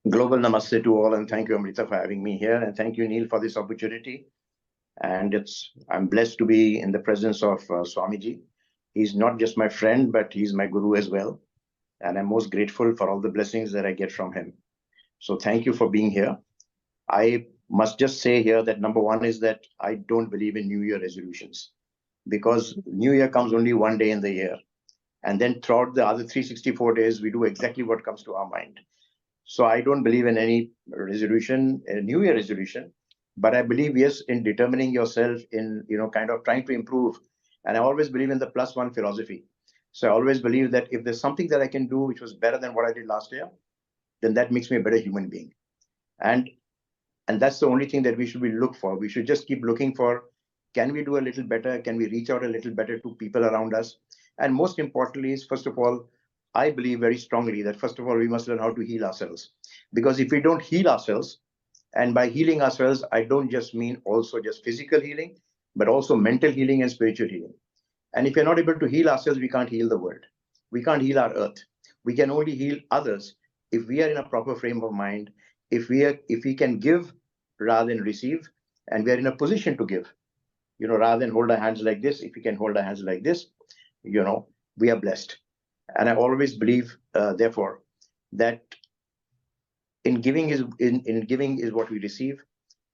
Global namaste to all, and thank you, Amrita, for having me here, and thank you, Neil, for this opportunity. And I'm blessed to be in the presence of Swamiji. He's not just my friend, but he's my guru as well, and I'm most grateful for all the blessings that I get from him. So thank you for being here. I must just say here that number one is that I don't believe in New Year resolutions, because New Year comes only one day in the year, and then throughout the other 364 days, we do exactly what comes to our mind. So I don't believe in any resolution, a New Year resolution, but I believe, yes, in determining yourself, in kind of trying to improve. And I always believe in the plus one philosophy. So I always believe that if there's something that I can do which was better than what I did last year, then that makes me a better human being. And that's the only thing that we should be look for. We should just keep looking for, can we do a little better? Can we reach out a little better to people around us? And most importantly is, first of all, I believe very strongly that first of all, we must learn how to heal ourselves. Because if we don't heal ourselves, and by healing ourselves, I don't just mean also just physical healing, but also mental healing and spiritual healing. And if we're not able to heal ourselves, we can't heal the world. We can't heal our earth. We can only heal others if we are in a proper frame of mind, if we can give rather than receive, and we are in a position to give, rather than hold our hands like this. If we can hold our hands like this, we are blessed. And I always believe, therefore, that in giving is what we receive.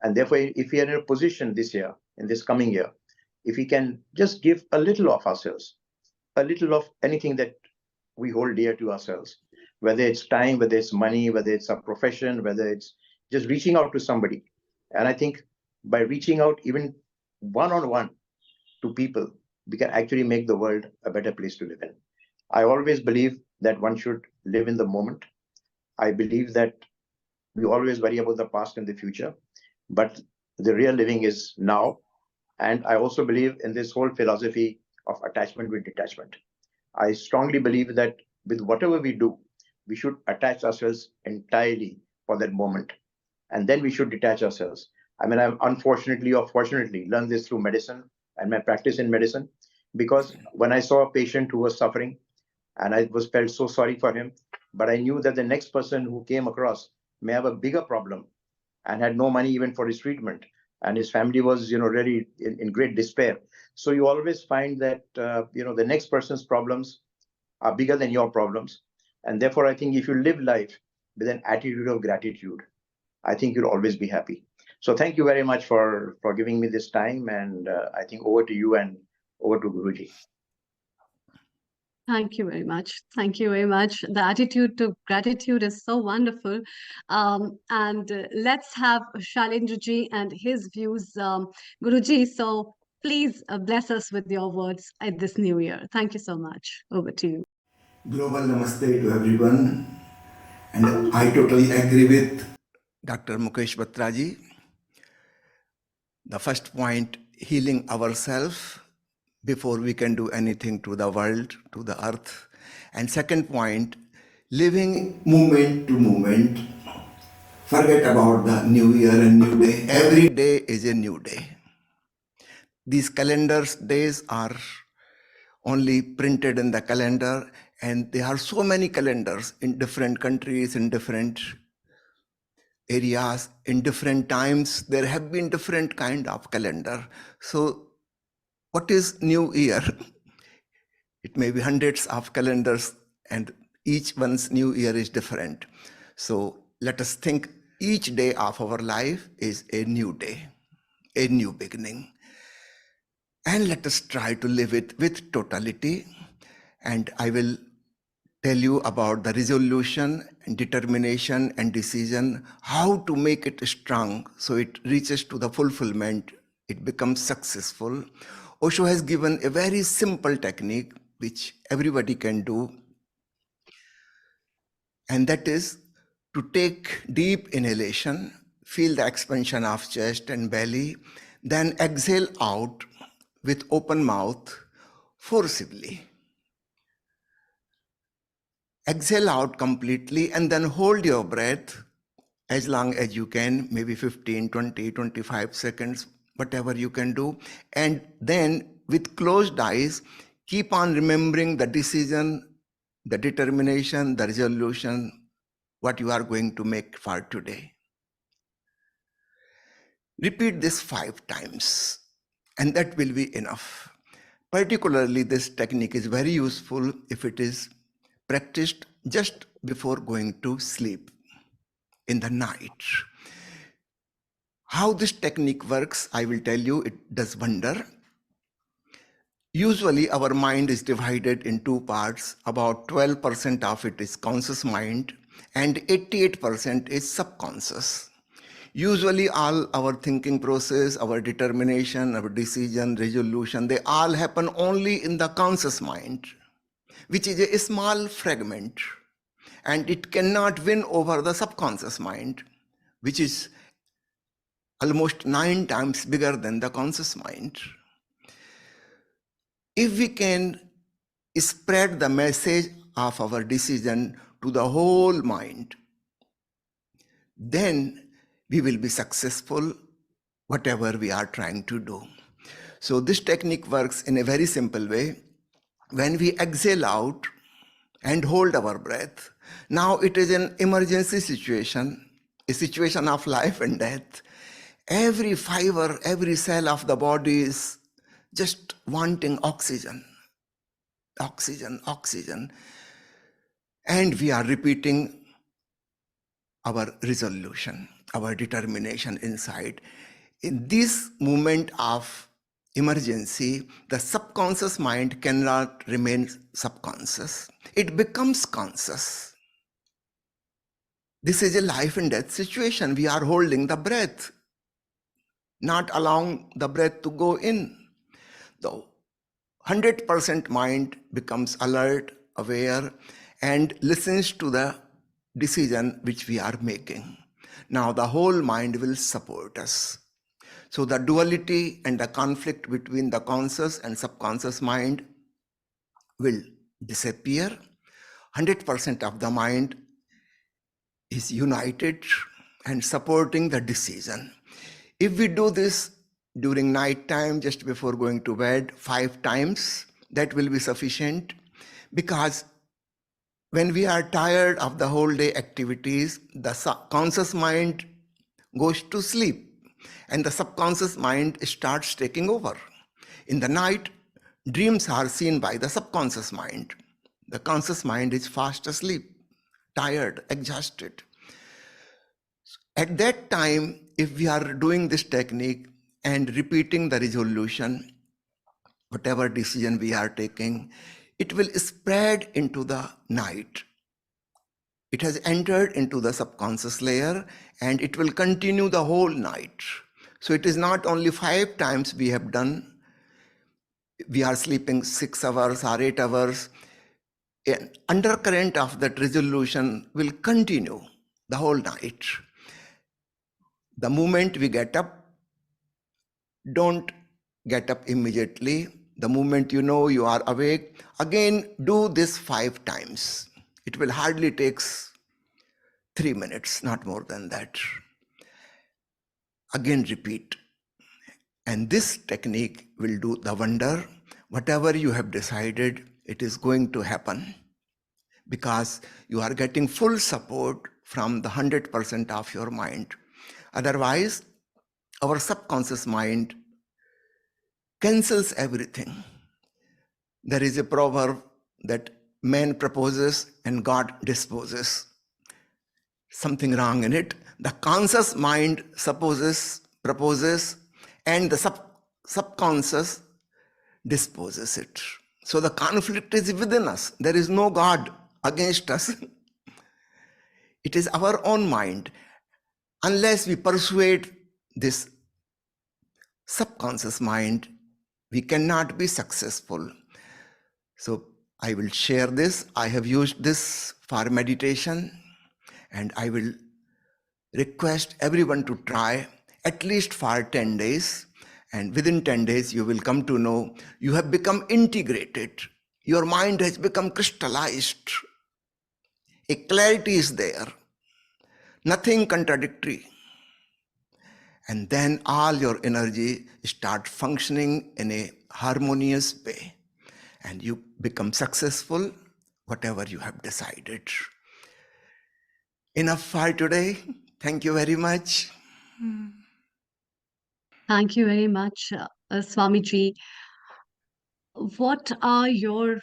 And therefore, if we are in a position this year, in this coming year, if we can just give a little of ourselves, a little of anything that we hold dear to ourselves, whether it's time, whether it's money, whether it's a profession, whether it's just reaching out to somebody. And I think by reaching out even one-on-one to people, we can actually make the world a better place to live in. I always believe that one should live in the moment. I believe that we always worry about the past and the future, but the real living is now. And I also believe in this whole philosophy of attachment with detachment. I strongly believe that with whatever we do, we should attach ourselves entirely for that moment. And then we should detach ourselves. I mean, I've unfortunately or fortunately learned this through medicine and my practice in medicine, because when I saw a patient who was suffering, and I felt so sorry for him, but I knew that the next person who came across may have a bigger problem and had no money even for his treatment, and his family was really in great despair. So you always find that the next person's problems are bigger than your problems. And therefore, I think if you live life with an attitude of gratitude, I think you'll always be happy. So thank you very much for giving me this time, and I think over to you and over to Guruji. Thank you very much. Thank you very much. The attitude to gratitude is so wonderful. Let's have Shailendra and his views. Guruji, so please bless us with your words at this new year. Thank you so much. Over to you. Global namaste to everyone. And I totally agree with Dr. Mukesh Batraji. The first point, healing ourselves before we can do anything to the world, to the earth. And second point, living moment to moment. Forget about the new year and new day. Every day is a new day. These calendars days are only printed in the calendar, and there are so many calendars in different countries, in different areas, in different times. There have been different kind of calendar. So what is new year? It may be hundreds of calendars, and each one's new year is different. So let us think each day of our life is a new day, a new beginning. And let us try to live it with totality. And I will tell you about the resolution and determination and decision, how to make it strong so it reaches to the fulfillment, it becomes successful. Osho has given a very simple technique which everybody can do, and that is to take deep inhalation, feel the expansion of chest and belly, then exhale out with open mouth forcibly. Exhale out completely and then hold your breath as long as you can, maybe 15, 20, 25 seconds, whatever you can do. And then with closed eyes, keep on remembering the decision, the determination, the resolution, what you are going to make for today. Repeat this 5 times, and that will be enough. Particularly, this technique is very useful if it is practiced just before going to sleep in the night. How this technique works, I will tell you, it does wonder. Usually, our mind is divided in 2 parts. About 12% of it is conscious mind, and 88% is subconscious. Usually, all our thinking process, our determination, our decision, resolution, they all happen only in the conscious mind, which is a small fragment, and it cannot win over the subconscious mind, which is almost 9 times bigger than the conscious mind. If we can spread the message of our decision to the whole mind, then we will be successful whatever we are trying to do. So this technique works in a very simple way. When we exhale out and hold our breath, now it is an emergency situation, a situation of life and death. Every fiber, every cell of the body is just wanting oxygen, oxygen, oxygen. And we are repeating our resolution, our determination inside. In this moment of emergency, the subconscious mind cannot remain subconscious. It becomes conscious. This is a life and death situation. We are holding the breath, not allowing the breath to go in. The 100% mind becomes alert, aware, and listens to the decision which we are making. Now the whole mind will support us. So the duality and the conflict between the conscious and subconscious mind will disappear. 100% of the mind is united and supporting the decision. If we do this during night time, just before going to bed, 5 times, that will be sufficient, because when we are tired of the whole day activities, the conscious mind goes to sleep and the subconscious mind starts taking over. In the night, dreams are seen by the subconscious mind. The conscious mind is fast asleep, tired, exhausted. At that time, if we are doing this technique and repeating the resolution, whatever decision we are taking, it will spread into the night. It has entered into the subconscious layer and it will continue the whole night. So it is not only 5 times we have done, we are sleeping 6 hours or 8 hours. An undercurrent of that resolution will continue the whole night. The moment we get up, don't get up immediately. The moment you know you are awake, again do this 5 times. It will hardly take 3 minutes, not more than that. Again repeat. And this technique will do the wonder. Whatever you have decided, it is going to happen, because you are getting full support from the 100% of your mind. Otherwise, our subconscious mind cancels everything. There is a proverb that man proposes and God disposes. Something wrong in it. The conscious mind proposes, and the subconscious disposes it. So the conflict is within us. There is no God against us. It is our own mind. Unless we persuade this subconscious mind, we cannot be successful. So I will share this. I have used this for meditation, and I will request everyone to try at least for 10 days. And within 10 days, you will come to know you have become integrated. Your mind has become crystallized. A clarity is there. Nothing contradictory. And then all your energy start functioning in a harmonious way. And you become successful, whatever you have decided. enough for today. Thank you very much. Thank you very much, Swamiji. What are your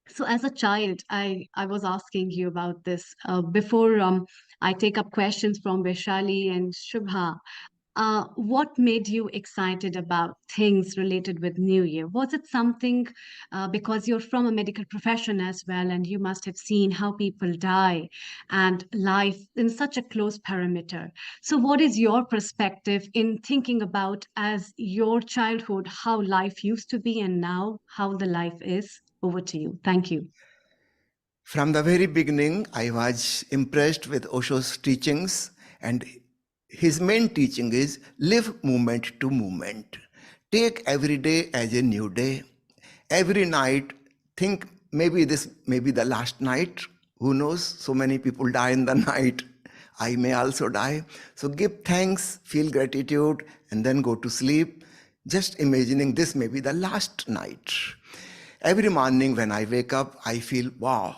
so as a child, I was asking you about this before I take up questions from Vaishali and Shubha. What made you excited about things related with New Year? Was it something because you're from a medical profession as well, and you must have seen how people die and life in such a close perimeter? So, what is your perspective in thinking about as your childhood, how life used to be, and now how the life is? Over to you. Thank you. From the very beginning, I was impressed with Osho's teachings, and his main teaching is live moment to moment. Take every day as a new day. Every night, think maybe this may be the last night. Who knows? So many people die in the night. I may also die. So give thanks, feel gratitude, and then go to sleep. Just imagining this may be the last night. Every morning when I wake up, I feel, wow,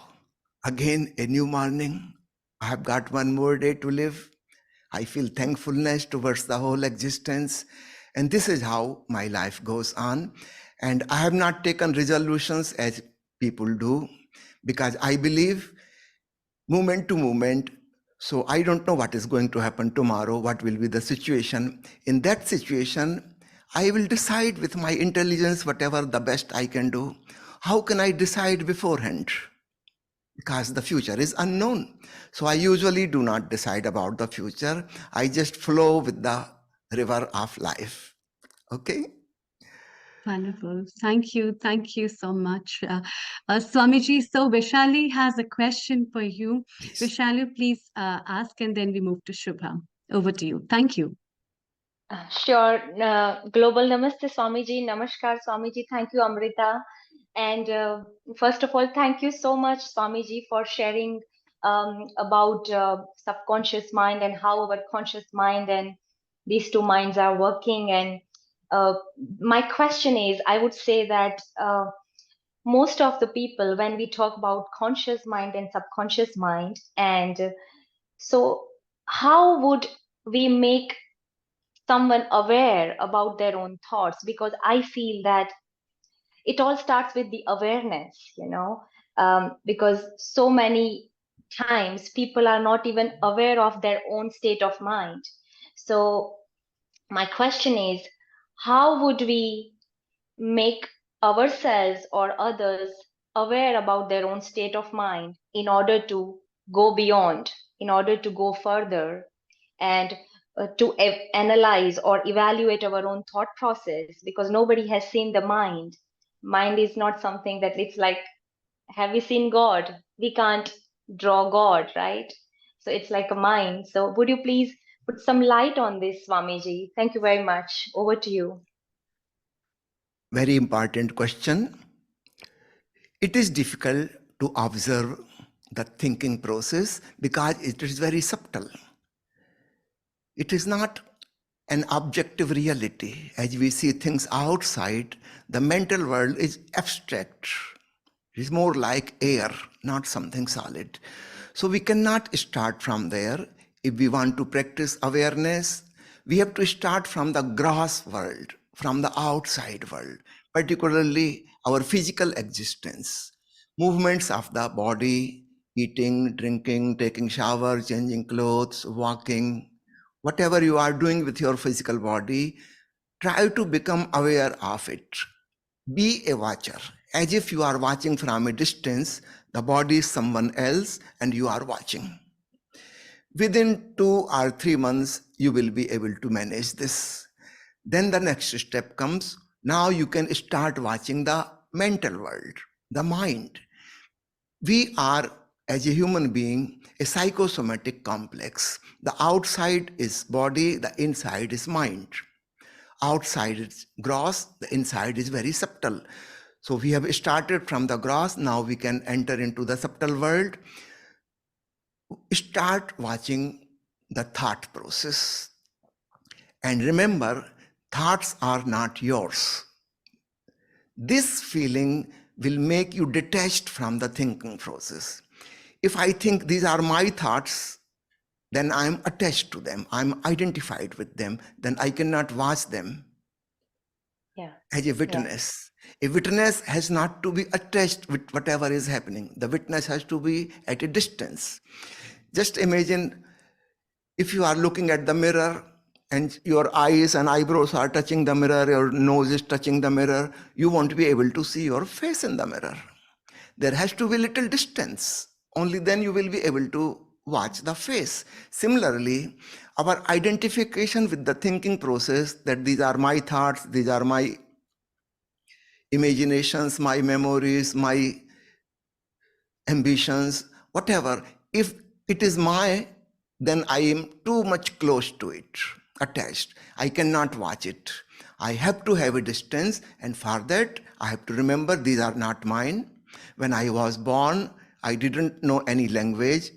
again a new morning. I have got one more day to live. I feel thankfulness towards the whole existence. And this is how my life goes on. And I have not taken resolutions as people do, because I believe moment to moment. So I don't know what is going to happen tomorrow, what will be the situation. In that situation, I will decide with my intelligence whatever the best I can do. How can I decide beforehand? Because the future is unknown. So I usually do not decide about the future. I just flow with the river of life. Okay? Wonderful. Thank you. Thank you so much, Swamiji. So Vishali has a question for you. Please. Vishali, please ask, and then we move to Shubha. Over to you. Thank you. Sure. Global Namaste, Swamiji. Namaskar, Swamiji. Thank you, Amrita. And first of all, thank you so much, Swamiji, for sharing about subconscious mind and how our conscious mind and these two minds are working. And my question is, I would say that most of the people, when we talk about conscious mind and subconscious mind, and so how would we make someone aware about their own thoughts? Because I feel that it all starts with the awareness, because so many times people are not even aware of their own state of mind. So my question is, how would we make ourselves or others aware about their own state of mind in order to go beyond, in order to go further, and to analyze or evaluate our own thought process? Because nobody has seen the mind. Mind is not something that it's like, have we seen God? We can't draw God, right? So it's like a mind. So would you please put some light on this, Swamiji? Thank you very much. Over to you. Very important question. It is difficult to observe the thinking process because it is very subtle. It is not an objective reality. As we see things outside, the mental world is abstract. It is more like air, not something solid. So we cannot start from there. If we want to practice awareness, we have to start from the gross world, from the outside world, particularly our physical existence, movements of the body, eating, drinking, taking shower, changing clothes, walking, whatever you are doing with your physical body, try to become aware of it. Be a watcher, as if you are watching from a distance. The body is someone else and you are watching. Within 2 or 3 months, you will be able to manage this. Then the next step comes. Now you can start watching the mental world, the mind. We are, as a human being, a psychosomatic complex. The outside is body, the inside is mind. Outside is gross, the inside is very subtle. So we have started from the gross, now we can enter into the subtle world. Start watching the thought process. And remember, thoughts are not yours. This feeling will make you detached from the thinking process. If I think these are my thoughts, then I'm attached to them, I'm identified with them, then I cannot watch them Yeah. as a witness. A witness has not to be attached with whatever is happening. The witness has to be at a distance. Just imagine if you are looking at the mirror and your eyes and eyebrows are touching the mirror, your nose is touching the mirror, you won't be able to see your face in the mirror. There has to be little distance. Only then you will be able to watch the face. Similarly, our identification with the thinking process, that these are my thoughts, these are my imaginations, my memories, my ambitions, whatever, if it is my, then I am too much close to it, attached. I cannot watch it. I have to have a distance, and for that, I have to remember these are not mine. When I was born, I didn't know any language.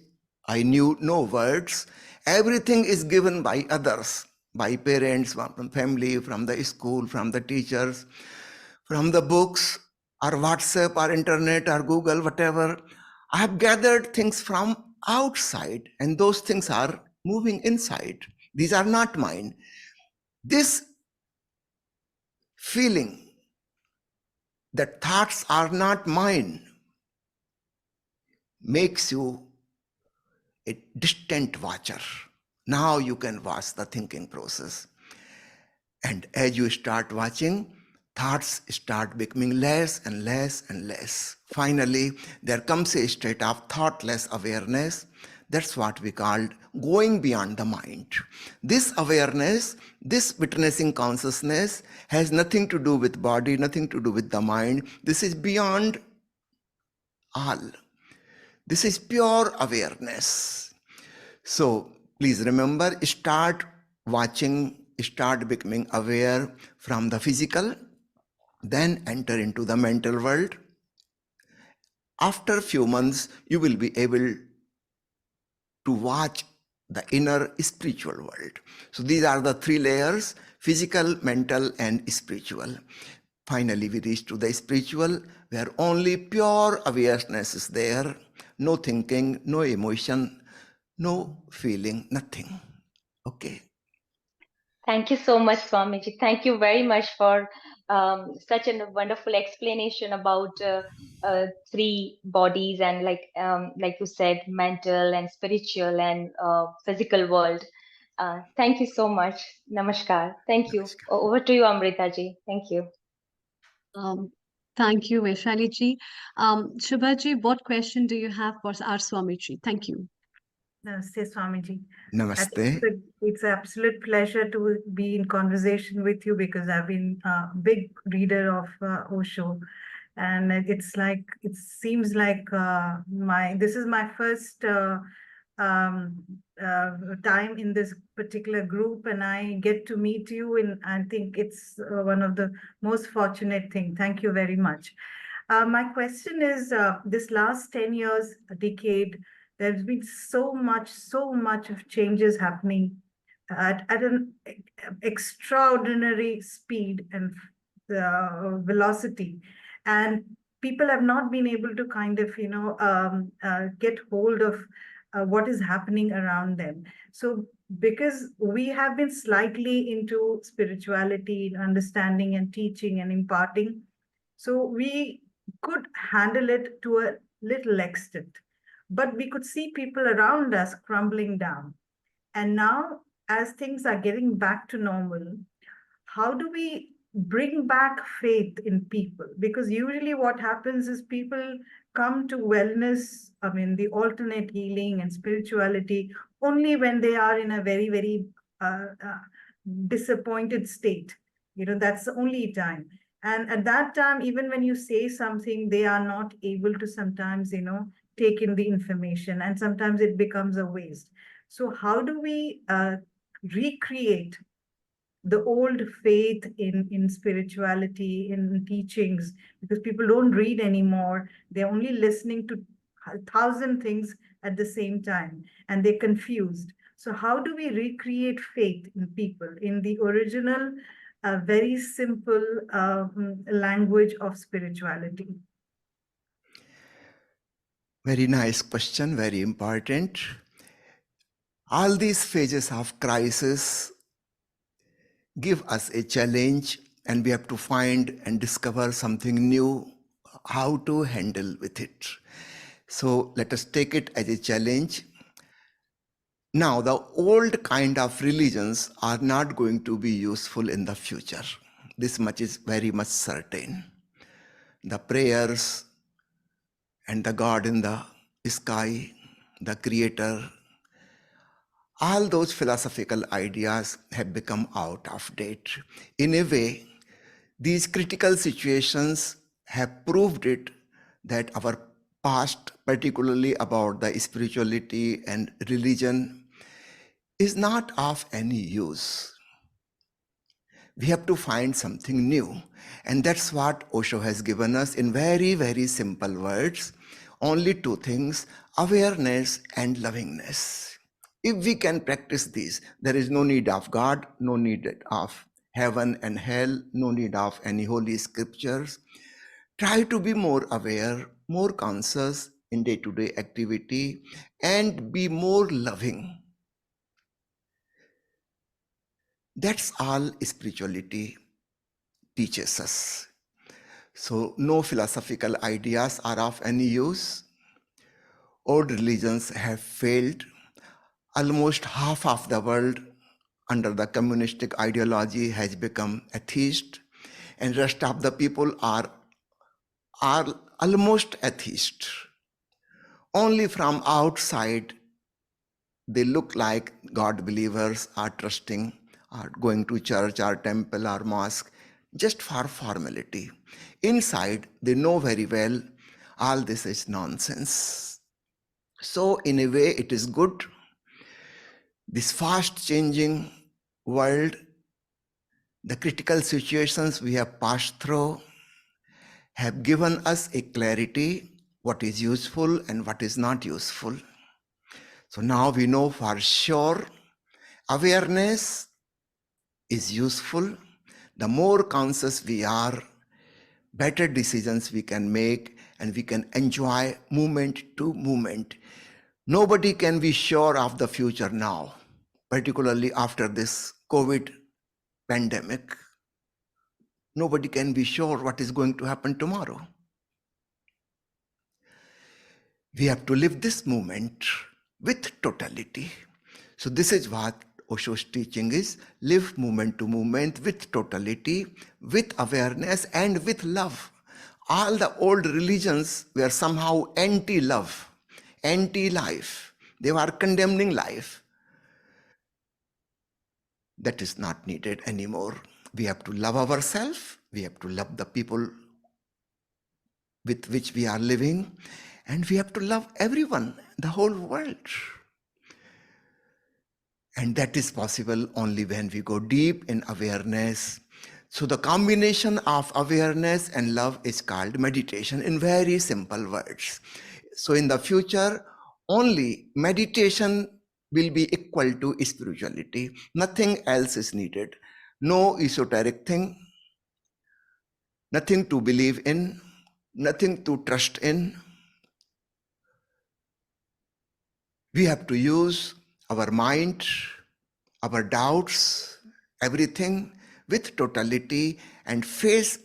I knew no words. Everything is given by others, by parents, from family, from the school, from the teachers, from the books, or WhatsApp, or internet, or Google, whatever. I have gathered things from outside, and those things are moving inside. These are not mine. This feeling that thoughts are not mine makes you a distant watcher. Now you can watch the thinking process. And as you start watching, thoughts start becoming less and less and less. Finally, there comes a state of thoughtless awareness. That's what we called going beyond the mind. This awareness, this witnessing consciousness has nothing to do with body, nothing to do with the mind. This is beyond all. This is pure awareness. So please remember, start watching, start becoming aware from the physical, then enter into the mental world. After a few months, you will be able to watch the inner spiritual world. So these are the three layers: physical, mental, and spiritual. Finally, we reach to the spiritual, where only pure awareness is there. No thinking, no emotion, no feeling, nothing. Okay. Thank you so much, Swamiji. Thank you very much for such a wonderful explanation about three bodies and like you said, mental and spiritual and physical world. Thank you so much. Namaskar. Thank you. Over to you, Amrita ji. Thank you. Um, thank you, Vaishali ji. Shubha ji, what question do you have for our Swamiji? Thank you. Namaste, Swamiji. Namaste. It's an absolute pleasure to be in conversation with you, because I've been a big reader of Osho, and it seems like this is my first time in this particular group, and I get to meet you, and I think it's one of the most fortunate thing. Thank you very much. My question is, this last 10 years, a decade, there's been so much of changes happening at an extraordinary speed and velocity. And people have not been able to kind of, get hold of what is happening around them. So because we have been slightly into spirituality, understanding and teaching and imparting, so we could handle it to a little extent. But we could see people around us crumbling down. And now, as things are getting back to normal, how do we bring back faith in people? Because usually what happens is people come to wellness, I mean, the alternate healing and spirituality, only when they are in a very, very disappointed state. That's the only time. And at that time, even when you say something, they are not able to sometimes, take in the information, and sometimes it becomes a waste. So how do we recreate the old faith in spirituality, in teachings? Because people don't read anymore. They're only listening to 1,000 things at the same time, and they're confused. So how do we recreate faith in people in the original, very simple language of spirituality? Very nice question, very important. All these phases of crisis give us a challenge, and we have to find and discover something new, how to handle with it. So let us take it as a challenge. Now, the old kind of religions are not going to be useful in the future. This much is very much certain. The prayers and the God in the sky, the Creator, all those philosophical ideas have become out of date. In a way, these critical situations have proved it that our past, particularly about the spirituality and religion, is not of any use. We have to find something new. And that's what Osho has given us in very, very simple words. Only two things: awareness and lovingness. If we can practice these, there is no need of God, no need of heaven and hell, no need of any holy scriptures. Try to be more aware, more conscious in day-to-day activity, and be more loving. That's all spirituality teaches us. So no philosophical ideas are of any use. Old religions have failed. Almost half of the world under the communistic ideology has become atheist, and rest of the people are almost atheist. Only from outside they look like God believers, are trusting, are going to church or temple or mosque just for formality. Inside, they know very well all this is nonsense. So in a way, it is good. This fast changing world, the critical situations we have passed through have given us a clarity, what is useful and what is not useful. So now we know for sure awareness is useful. The more conscious we are, better decisions we can make, and we can enjoy moment to moment. Nobody can be sure of the future now, particularly after this COVID pandemic. Nobody can be sure what is going to happen tomorrow. We have to live this moment with totality. So this is what Osho's teaching is: live moment to moment with totality, with awareness and with love. All the old religions were somehow anti-love, anti-life. They were condemning life. That is not needed anymore. We have to love ourselves. We have to love the people with which we are living. And we have to love everyone, the whole world. And that is possible only when we go deep in awareness. So the combination of awareness and love is called meditation, in very simple words. So in the future, only meditation will be equal to spirituality. Nothing else is needed. No esoteric thing, nothing to believe in, nothing to trust in. We have to use our mind, our doubts, everything with totality, and face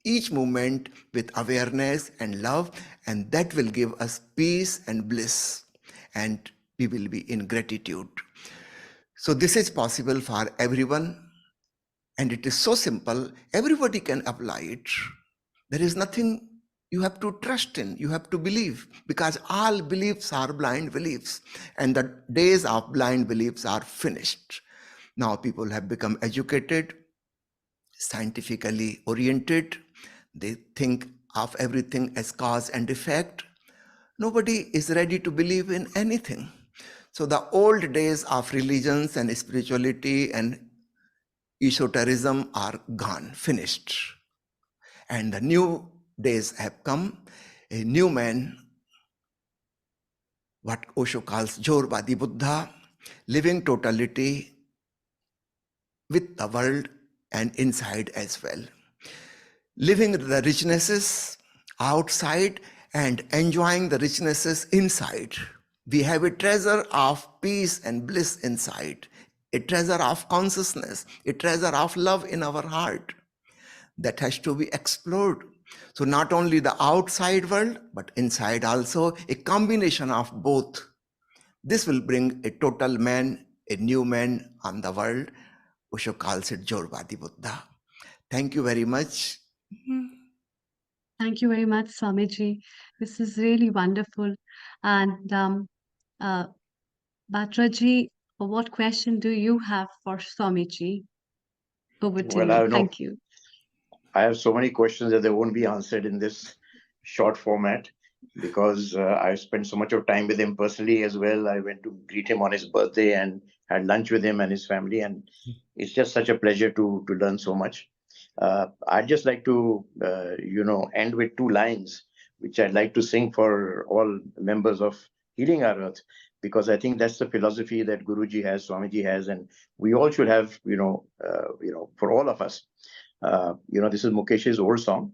each moment with awareness and love, and that will give us peace and bliss, and we will be in gratitude. So this is possible for everyone, and it is so simple, everybody can apply it. There is nothing you have to trust in, you have to believe, because all beliefs are blind beliefs, and the days of blind beliefs are finished. Now people have become educated, scientifically oriented. They think of everything as cause and effect. Nobody is ready to believe in anything. So the old days of religions and spirituality and esotericism are gone, finished. And the new days have come. A new man, what Osho calls Jorvadi Buddha, living totality with the world and inside as well. Living the richnesses outside and enjoying the richnesses inside. We have a treasure of peace and bliss inside, a treasure of consciousness, a treasure of love in our heart that has to be explored. So not only the outside world, but inside also, a combination of both. This will bring a total man, a new man on the world. Osho calls it Jorvadi Buddha. Thank you very much. Thank you very much, Swamiji. This is really wonderful. And Batraji, what question do you have for Swamiji? Over to Well, I you. know Thank you. I have so many questions that they won't be answered in this short format because I spent so much of time with him personally as well. I went to greet him on his birthday and had lunch with him and his family, and it's just such a pleasure to learn so much. I'd just like to end with two lines which I'd like to sing for all members of Healing Our Earth, because I think that's the philosophy that Guruji has, Swamiji has, and we all should have. For all of us. This is Mukesh's old song.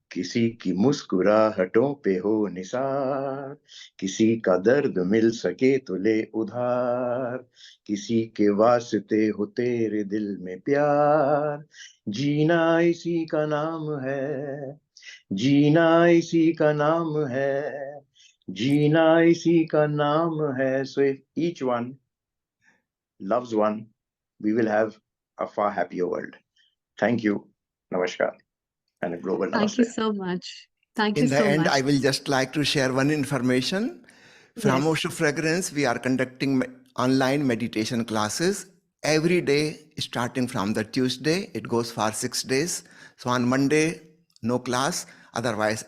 किसी की मुस्कुराहटों पे हो निसार, किसी का दर्द मिल सके तो ले उधार, किसी के वास्ते हो तेरे दिल में प्यार, जीना इसी का नाम है, जीना इसी का नाम है, जीना इसी का नाम है. So if each one loves one, we will have a far happier world. Thank you. Namaskar. And a global Thank you namaste. so much. Thank you In the so end, much. I will just like to share one information. From Yes. Osho Fragrance, we are conducting online meditation classes every day, starting from the Tuesday. It goes for 6 days. So on Monday, no class. Otherwise,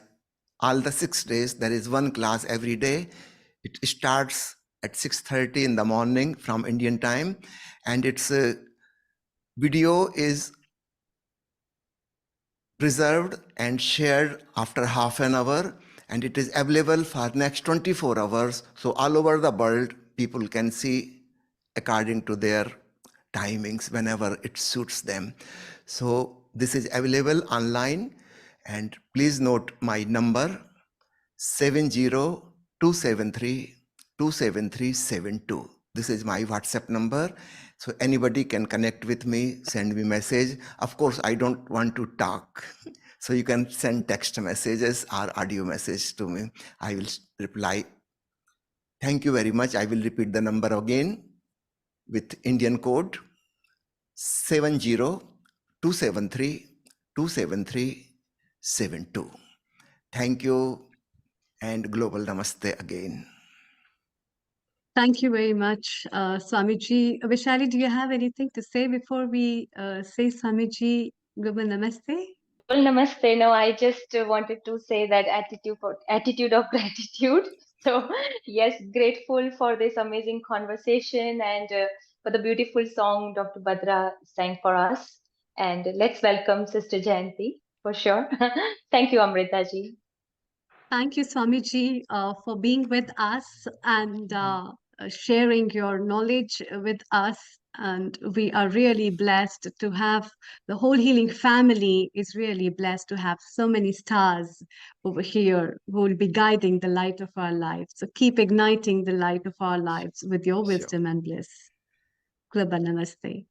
all the 6 days, there is one class every day. It starts at 6:30 in the morning from Indian time. And its video is preserved and shared after half an hour, and it is available for next 24 hours. So all over the world, people can see according to their timings whenever it suits them. So this is available online, and please note my number 70273 This is my WhatsApp number. So anybody can connect with me, send me message. Of course, I don't want to talk. So you can send text messages or audio message to me. I will reply. Thank you very much. I will repeat the number again with Indian code 70273 Thank you and global namaste again. Thank you very much, Swamiji. Vishali, do you have anything to say before we say Swamiji Global Namaste? Well, namaste. No, I just wanted to say that attitude of gratitude. So yes, grateful for this amazing conversation and for the beautiful song Dr. Badra sang for us. And let's welcome Sister Jayanti for sure. Thank you, Amrita ji. Thank you, Swamiji, for being with us and sharing your knowledge with us. And we are really blessed to have the whole healing family is really blessed to have so many stars over here who will be guiding the light of our lives. So keep igniting the light of our lives with your Sure. wisdom and bliss. Global Namaste.